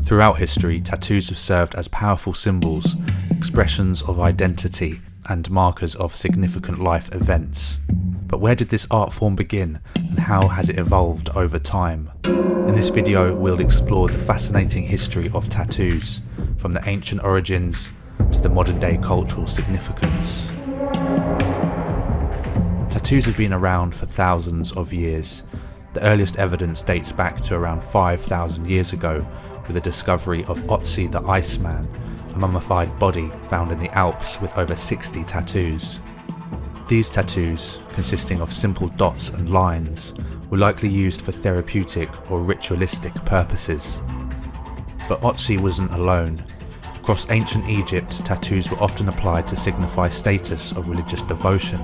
Throughout history, tattoos have served as powerful symbols, expressions of identity, and markers of significant life events. But where did this art form begin, and how has it evolved over time? In this video, we'll explore the fascinating history of tattoos, from the ancient origins to the modern-day cultural significance. Tattoos have been around for thousands of years. The earliest evidence dates back to around 5,000 years ago, with the discovery of Otzi the Iceman, a mummified body found in the Alps with over 60 tattoos. These tattoos, consisting of simple dots and lines, were likely used for therapeutic or ritualistic purposes. But Otzi wasn't alone. Across ancient Egypt, tattoos were often applied to signify status of religious devotion,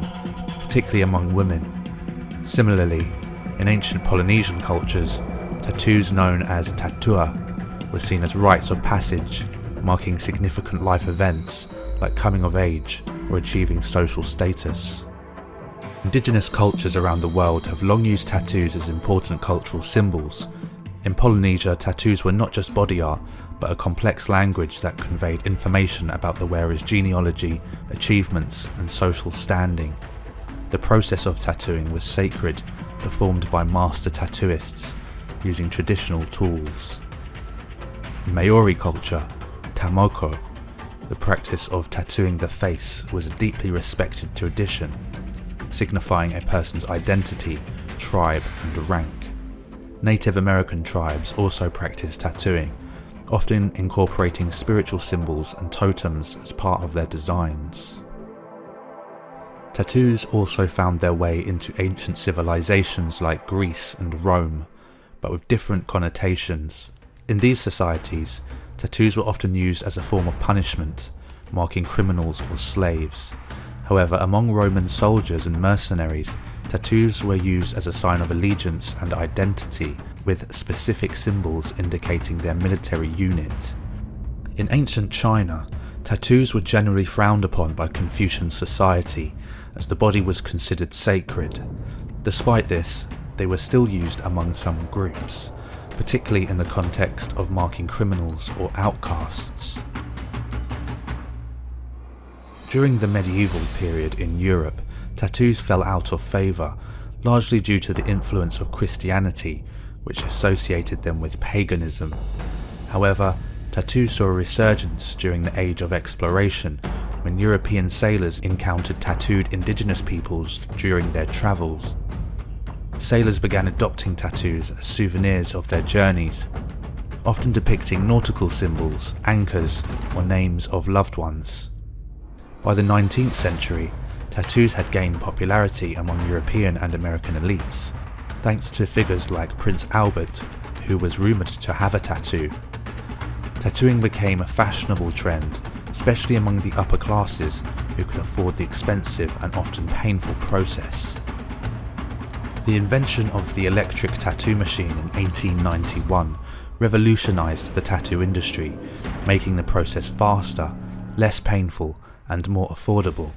particularly among women. Similarly, in ancient Polynesian cultures, tattoos known as tatua were seen as rites of passage, marking significant life events like coming of age or achieving social status. Indigenous cultures around the world have long used tattoos as important cultural symbols. In Polynesia, tattoos were not just body art, but a complex language that conveyed information about the wearer's genealogy, achievements, and social standing. The process of tattooing was sacred, performed by master tattooists, using traditional tools. In Maori culture, tamoko, the practice of tattooing the face, was a deeply respected tradition, signifying a person's identity, tribe, and rank. Native American tribes also practiced tattooing, often incorporating spiritual symbols and totems as part of their designs. Tattoos also found their way into ancient civilizations like Greece and Rome, but with different connotations. In these societies, tattoos were often used as a form of punishment, marking criminals or slaves. However, among Roman soldiers and mercenaries, tattoos were used as a sign of allegiance and identity, with specific symbols indicating their military unit. In ancient China, tattoos were generally frowned upon by Confucian society, as the body was considered sacred. Despite this, they were still used among some groups, particularly in the context of marking criminals or outcasts. During the medieval period in Europe, tattoos fell out of favour, largely due to the influence of Christianity, which associated them with paganism. However, tattoos saw a resurgence during the Age of Exploration, when European sailors encountered tattooed indigenous peoples during their travels. Sailors began adopting tattoos as souvenirs of their journeys, often depicting nautical symbols, anchors, or names of loved ones. By the 19th century, tattoos had gained popularity among European and American elites, thanks to figures like Prince Albert, who was rumoured to have a tattoo. Tattooing became a fashionable trend, especially among the upper classes who could afford the expensive and often painful process. The invention of the electric tattoo machine in 1891 revolutionised the tattoo industry, making the process faster, less painful, and more affordable.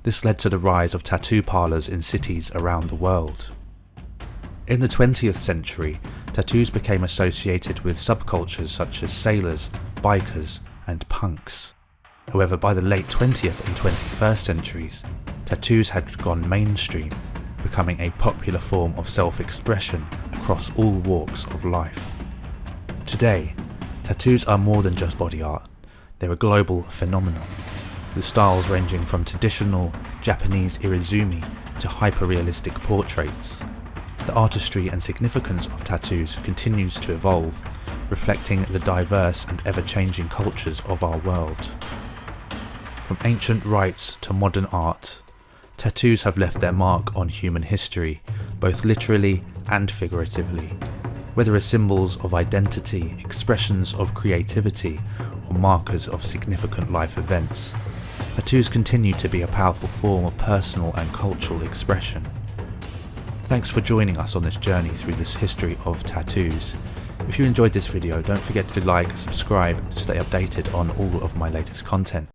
This led to the rise of tattoo parlours in cities around the world. In the 20th century, tattoos became associated with subcultures such as sailors, bikers, and punks. However, by the late 20th and 21st centuries, tattoos had gone mainstream, becoming a popular form of self-expression across all walks of life. Today, tattoos are more than just body art. They're a global phenomenon, with styles ranging from traditional Japanese irizumi to hyper-realistic portraits. The artistry and significance of tattoos continues to evolve, reflecting the diverse and ever-changing cultures of our world. From ancient rites to modern art, tattoos have left their mark on human history, both literally and figuratively. Whether as symbols of identity, expressions of creativity, or markers of significant life events, tattoos continue to be a powerful form of personal and cultural expression. Thanks for joining us on this journey through this history of tattoos. If you enjoyed this video, don't forget to like, subscribe to stay updated on all of my latest content.